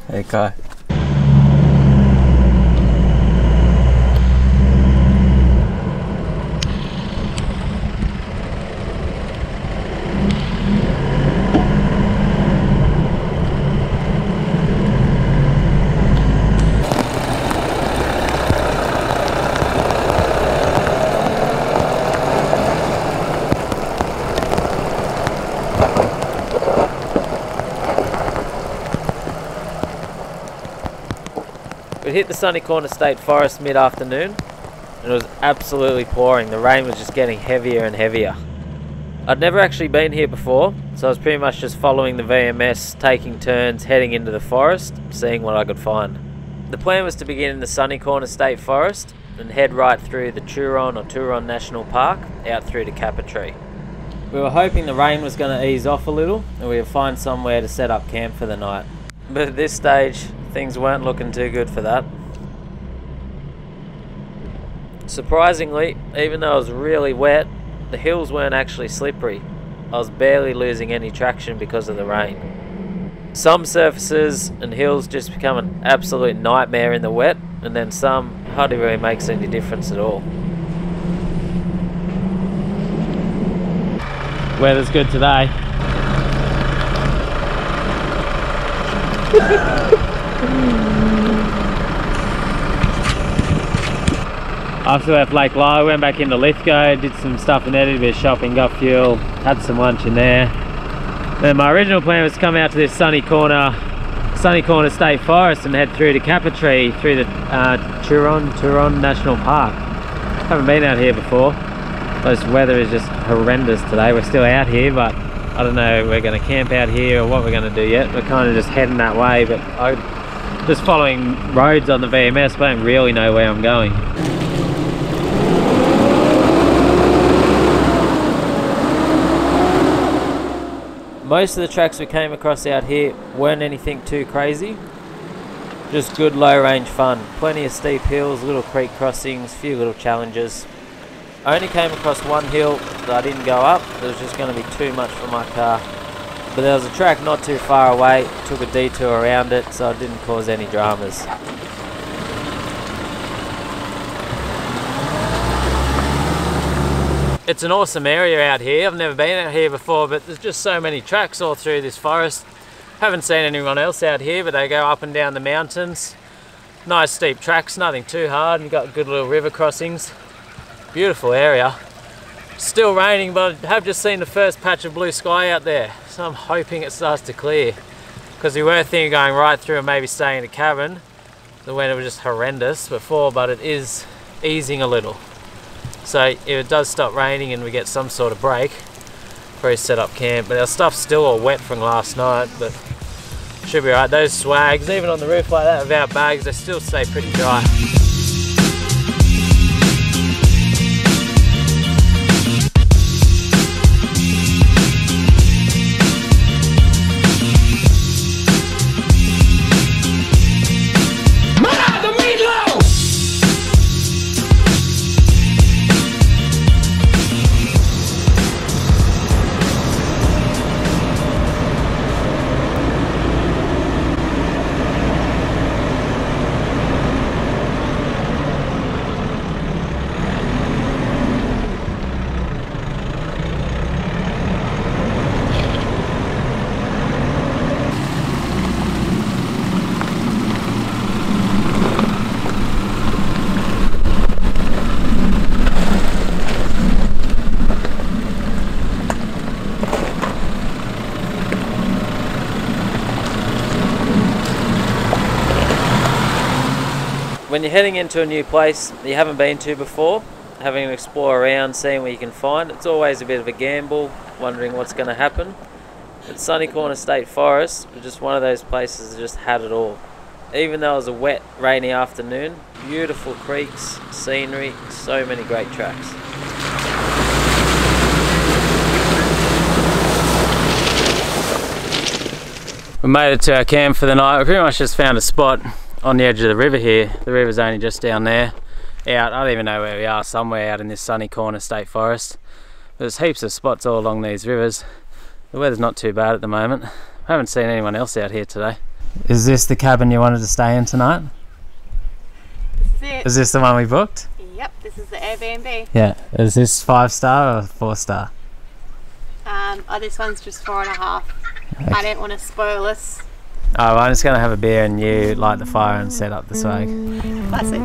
There you go. We hit the Sunny Corner State Forest mid-afternoon and it was absolutely pouring. The rain was just getting heavier and heavier. I'd never actually been here before, so I was pretty much just following the VMS, taking turns, heading into the forest, seeing what I could find. The plan was to begin in the Sunny Corner State Forest and head right through the Turon National Park out through to Capertee. We were hoping the rain was going to ease off a little and we would find somewhere to set up camp for the night. But at this stage, things weren't looking too good for that. Surprisingly, even though it was really wet, the hills weren't actually slippery. I was barely losing any traction because of the rain. Some surfaces and hills just become an absolute nightmare in the wet, and then some hardly really makes any difference at all. Weather's good today. After we left Lake Lyell, went back into Lithgow, did some stuff in there, did a bit of shopping, got fuel, had some lunch in there. Then my original plan was to come out to this Sunny Corner State Forest and head through to Capertee through the Turon National Park. Haven't been out here before. This weather is just horrendous today. We're still out here, but I don't know if we're going to camp out here or what we're going to do yet. We're kind of just heading that way, but I'm just following roads on the VMS, but I don't really know where I'm going. Most of the tracks we came across out here weren't anything too crazy. Just good low range fun. Plenty of steep hills, little creek crossings, few little challenges. I only came across one hill that I didn't go up. It was just going to be too much for my car. But there was a track not too far away. Took a detour around it, so it didn't cause any dramas. It's an awesome area out here. I've never been out here before, but there's just so many tracks all through this forest. Haven't seen anyone else out here, but they go up and down the mountains. Nice steep tracks, nothing too hard, and you've got good little river crossings. Beautiful area. Still raining, but I have just seen the first patch of blue sky out there, so I'm hoping it starts to clear, because we were thinking of going right through and maybe staying in a cabin. The weather was just horrendous before, but it is easing a little. So if it does stop raining and we get some sort of break, probably set up camp. But our stuff's still all wet from last night, but should be alright. Those swags, even on the roof like that without bags, they still stay pretty dry. When you're heading into a new place that you haven't been to before, having to explore around, seeing what you can find, it's always a bit of a gamble, wondering what's going to happen. But Sunny Corner State Forest was just one of those places that just had it all. Even though it was a wet, rainy afternoon, beautiful creeks, scenery, so many great tracks. We made it to our camp for the night. We pretty much just found a spot on the edge of the river here. The river's only just down there. Out, I don't even know where we are, somewhere out in this Sunny Corner State Forest. There's heaps of spots all along these rivers. The weather's not too bad at the moment. I haven't seen anyone else out here today. Is this the cabin you wanted to stay in tonight? This is it. Is this the one we booked? Yep, this is the Airbnb. Yeah. Is this 5-star or 4-star? Oh, this one's just 4.5. Okay. I didn't want to spoil us. Oh, well, I'm just going to have a beer and you light the fire and set up the swag. Classic.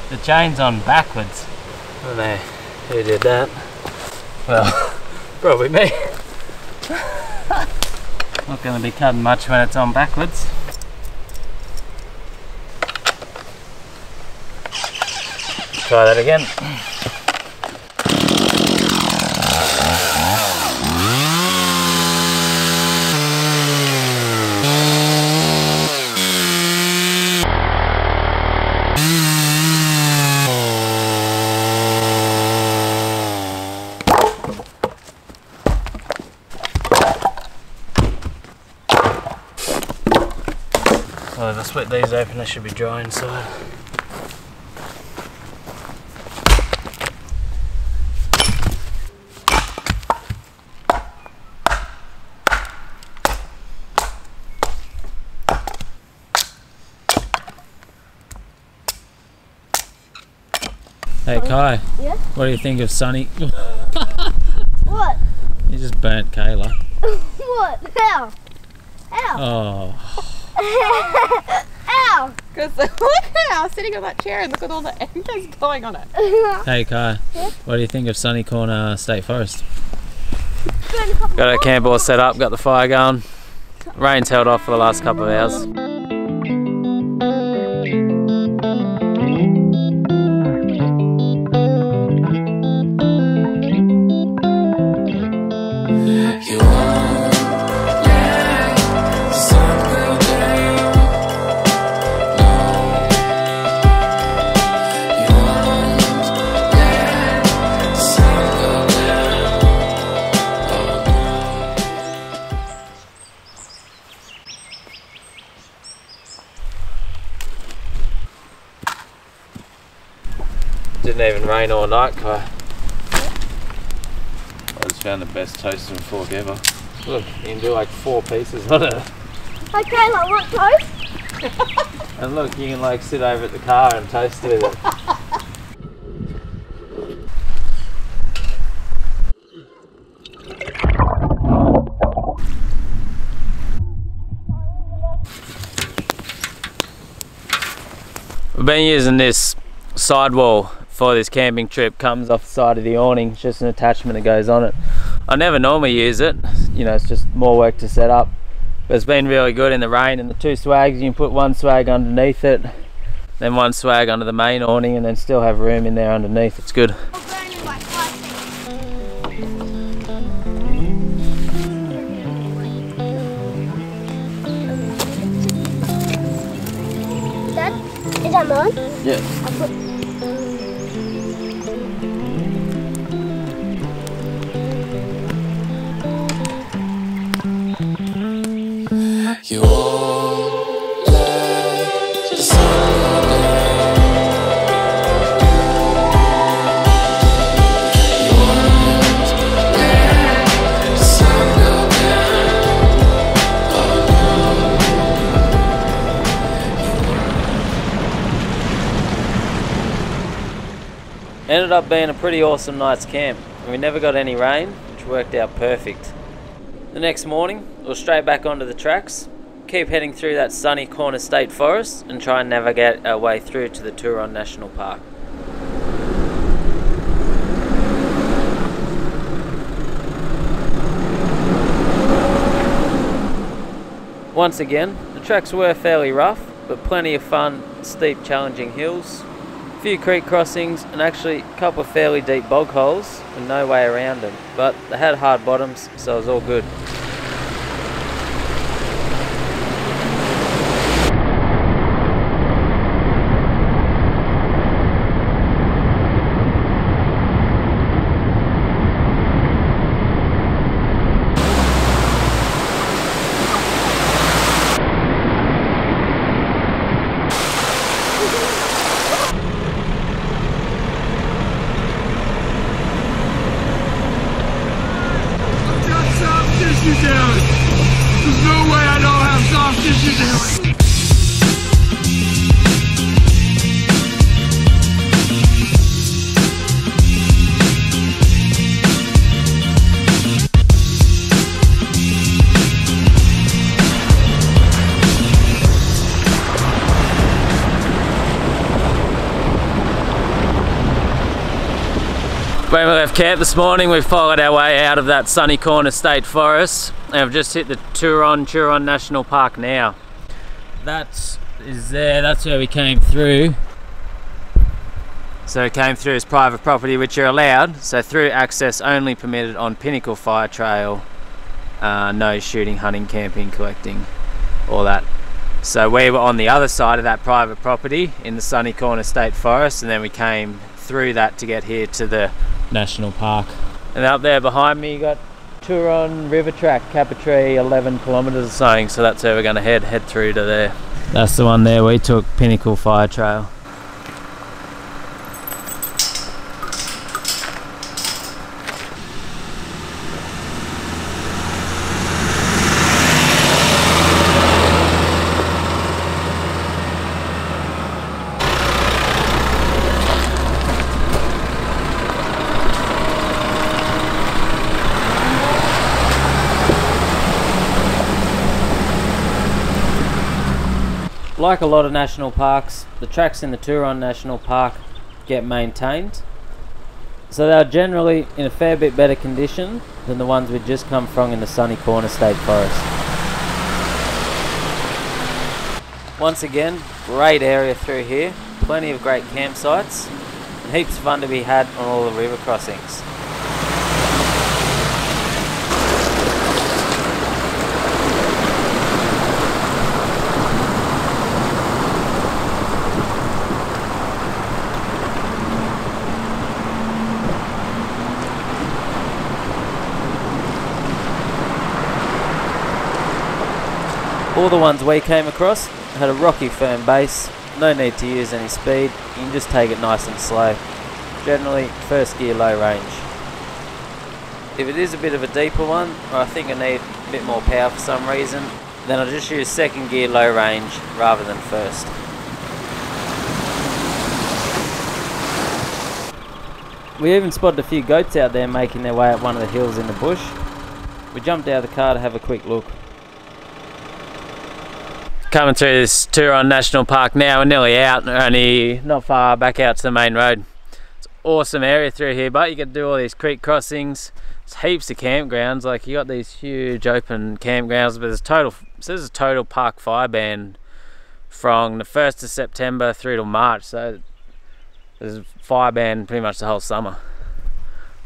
The chain's on backwards. I don't know who did that. Well, probably me. Not going to be cutting much when it's on backwards. Try that again. Well, if I split these open, they should be dry inside. Hey Kai, yeah? What do you think of Sunny? What? You just burnt Kayla. What? How? How? Oh. Ow! Because look at how I was sitting on that chair and look at all the embers going on it. Hey Kai, yeah? What do you think of Sunny Corner State Forest? Got our camp all set up, got the fire going. Rain's held off for the last couple of hours. Didn't even rain all night, Kai. I just found the best toast and fork ever. Look, you can do like 4 pieces on it. Okay, like what toast? And look, you can like sit over at the car and toast with it. We've been using this sidewall for this camping trip. Comes off the side of the awning. It's just an attachment that goes on it. I never normally use it, you know, it's just more work to set up, but it's been really good in the rain. And the 2 swags, you can put 1 swag underneath it, then 1 swag under the main awning, and then still have room in there underneath. It's good. Is that mine? Yeah. I'll put... You won't let the sun go down. You won't let the sun go down. Ended up being a pretty awesome night's camp. We never got any rain, which worked out perfect. The next morning, we're straight back onto the tracks, keep heading through that sunny corner state forest and try and navigate our way through to the Turon National Park. Once again, the tracks were fairly rough, but plenty of fun, steep, challenging hills. A few creek crossings and actually a couple of fairly deep bog holes and no way around them, but they had hard bottoms, so it was all good. There's no way I don't have soft tissue damage. When we left camp this morning, we followed our way out of that Sunny Corner State Forest and we've just hit the Turon National Park now. That is there, that's where we came through. So we came through as private property, which you're allowed, so through access only permitted on Pinnacle Fire Trail, no shooting, hunting, camping, collecting, all that. So we were on the other side of that private property in the Sunny Corner State Forest, and then we came through that to get here to the National Park. And up there behind me you got Turon River Track, Capertee, 11 kilometres or something, so that's where we're going to head through to there. That's the one there we took, Pinnacle Fire Trail. Like a lot of national parks, the tracks in the Turon National Park get maintained, so they're generally in a fair bit better condition than the ones we'd just come from in the Sunny Corner State Forest. Once again, great area through here, plenty of great campsites, and heaps of fun to be had on all the river crossings. All the ones we came across had a rocky firm base, no need to use any speed, you can just take it nice and slow. Generally first gear low range. If it is a bit of a deeper one, or I think I need a bit more power for some reason, then I'll just use second gear low range rather than first. We even spotted a few goats out there making their way up one of the hills in the bush. We jumped out of the car to have a quick look. Coming through this Turon National Park now, we're nearly out, only not far back out to the main road. It's an awesome area through here, but you get to do all these creek crossings. There's heaps of campgrounds, like you got these huge open campgrounds, but there's a total park fire ban from the 1st of September through to March, so there's a fire ban pretty much the whole summer.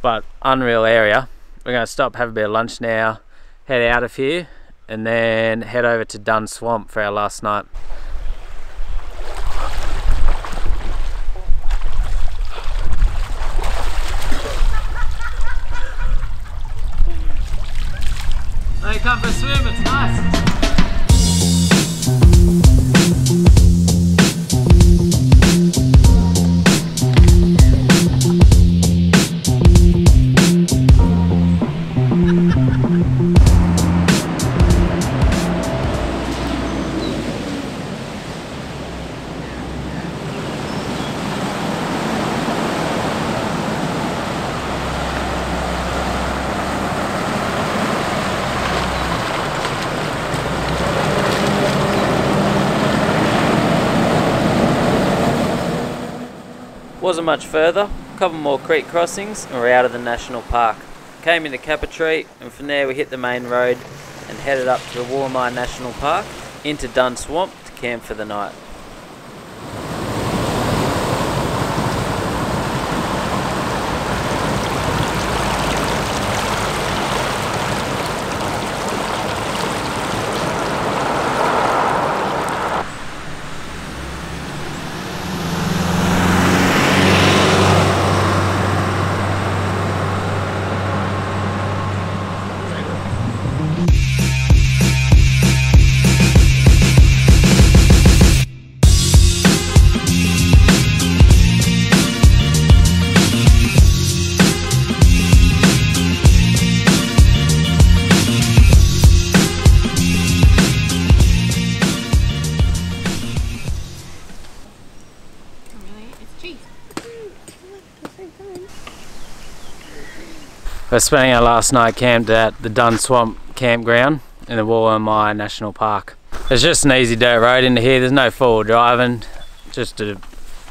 But unreal area. We're going to stop, have a bit of lunch now, head out of here, and then head over to Dunn Swamp for our last night. Hey, come for a swim, it's nice. Wasn't much further, a couple more creek crossings and we're out of the national park. Came into Capertee and from there we hit the main road and headed up to the Warmine National Park into Dunn Swamp to camp for the night. We're spending our last night camped at the Dunn Swamp campground in the Blue Mountains National Park. It's just an easy dirt road into here. There's no four-wheel driving, just a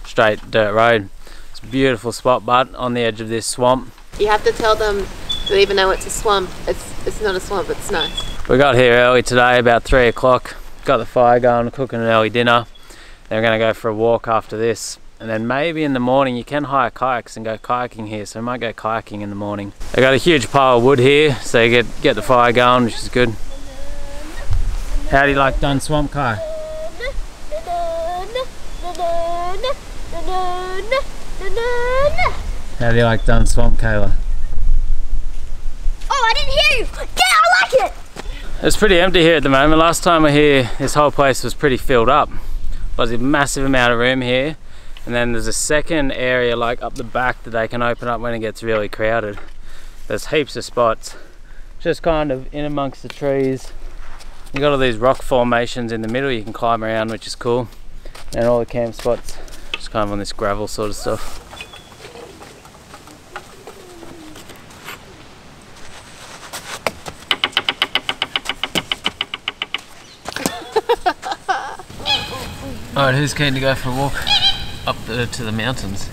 straight dirt road. It's a beautiful spot, but on the edge of this swamp. You have to tell them to even know it's a swamp. It's not a swamp, it's nice. We got here early today, about 3 o'clock. Got the fire going, cooking an early dinner. Then we're going to go for a walk after this. And then maybe in the morning you can hire kayaks and go kayaking here, so we might go kayaking in the morning. I got a huge pile of wood here, so you get the fire going, which is good. How do you like Dunn Swamp, Kai? How do you like Dunn Swamp, Kayla? Oh, I didn't hear you. Yeah, I like it. It's pretty empty here at the moment. Last time we were here, this whole place was pretty filled up. There's a massive amount of room here. And then there's a second area like up the back that they can open up when it gets really crowded. There's heaps of spots just kind of in amongst the trees. You got all these rock formations in the middle you can climb around, which is cool. And all the camp spots just kind of on this gravel sort of stuff. Alright, who's keen to go for a walk up to the mountains?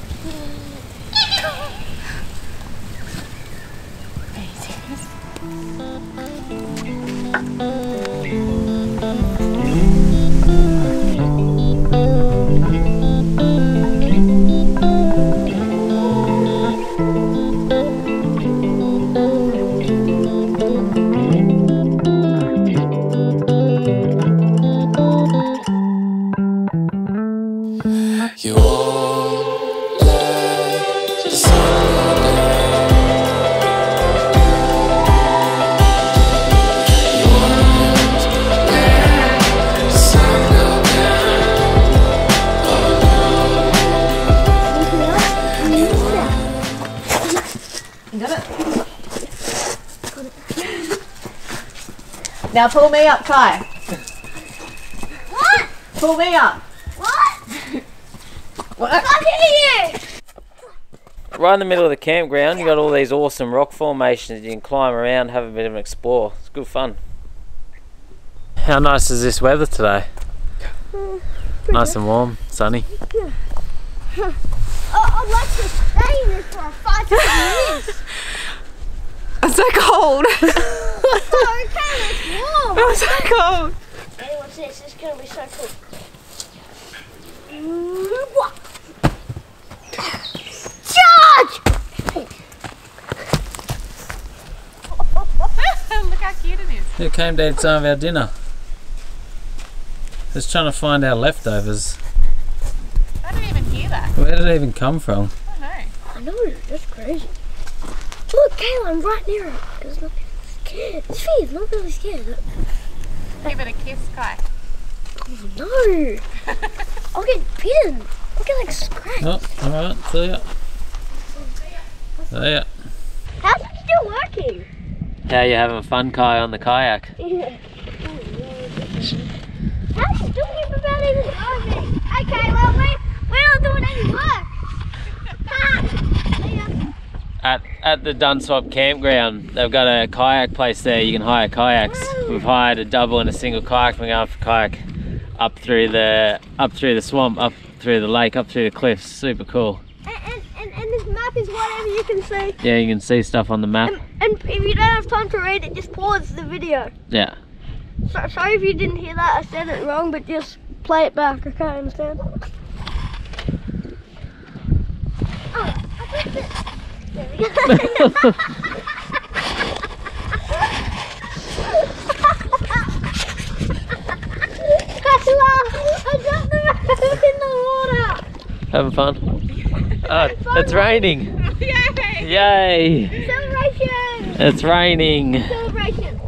Now pull me up, Kai. What? Pull me up. What? What? I can't hear you. Right in the middle of the campground, you got all these awesome rock formations. You can climb around, have a bit of an explore. It's good fun. How nice is this weather today? Nice and warm, sunny. Yeah. I'd like to stay in this for 5 years. I'm so cold. Oh, okay, it's warm. I'm so cold. Hey, what's this? This is gonna be so cool. Charge! Look how cute it is. Who came to eat some of our dinner? Just trying to find our leftovers. I didn't even hear that. Where did it even come from? I don't know. I know, that's crazy. Look, Kayla, I'm right near it. It's not scared. It's feet, it's not really scared. Give it a kiss, Kai. Oh, no. I'll get bitten. I'll get like scratched. Oh, alright, see ya. See ya. How's it still working? How you having fun, Kai, on the kayak? Yeah. How's it still keep about even driving? Okay, well, we're not doing any work. At the Dunn Swamp campground, they've got a kayak place there. You can hire kayaks. We've hired a double and a single kayak. We're going for kayak up through the swamp, up through the lake, up through the cliffs. Super cool. And this map is whatever you can see. Yeah, you can see stuff on the map. And if you don't have time to read it, just pause the video. Yeah. Sorry if you didn't hear that. I said it wrong, but just play it back. Okay, understand? Oh, I fixed it. There we go. I dropped the rope in the water. Having fun? It's raining. Yay! Yay! Celebration! It's raining. Celebration.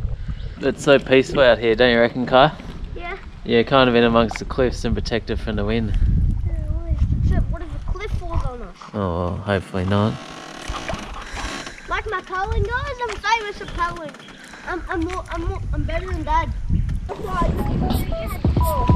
It's so peaceful out here, don't you reckon, Kai? Yeah. Yeah, kind of in amongst the cliffs and protected from the wind. Except what if a cliff falls on us? Oh, well, hopefully not. Like my paddling, guys, I'm famous at paddling. I'm better than Dad. That's why I did it before.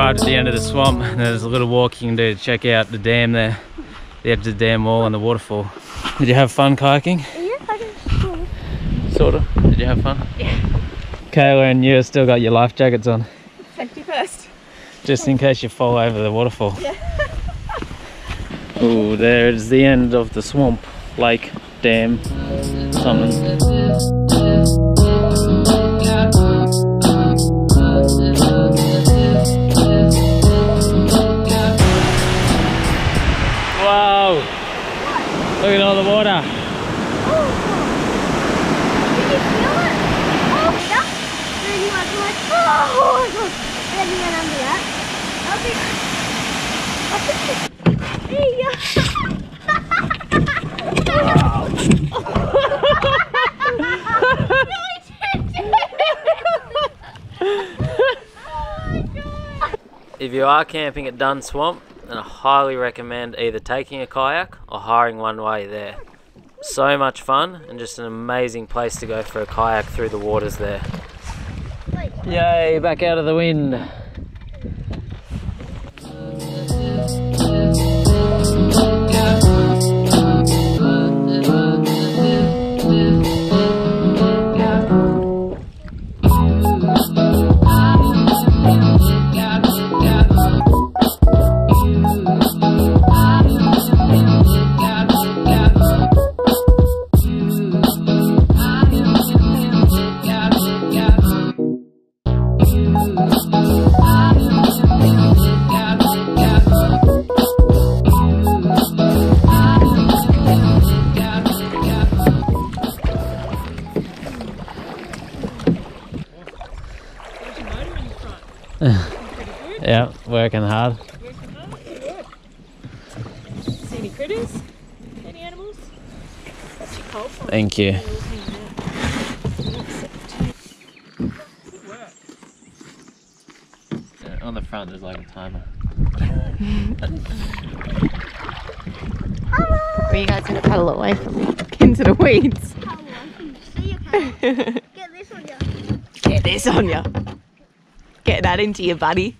arrived at the end of the swamp and there's a little walk you can do to check out the dam there. The edge of the dam wall and the waterfall. Did you have fun kayaking? Yeah, I did. Sort of. Did you have fun? Yeah. Kayla and you still got your life jackets on. Safety first. Just in case you fall over the waterfall. Yeah. Oh, there's the end of the swamp, lake, dam, something. Wow! Look at all the water. Did you feel it? Oh, yeah. And then you went like, oh my god. And then you went under that. There you go. If you are camping at Dunn Swamp, then I highly recommend either taking a kayak or hiring one while you're there. So much fun and just an amazing place to go for a kayak through the waters there. Yay, back out of the wind. Yeah, working hard. See any critters? Any animals? That's your cold front. Thank you. On the front there's like a timer. Are you guys going to paddle away from me? Into the weeds? Get this on you. Get this on ya. Get that into your buddy.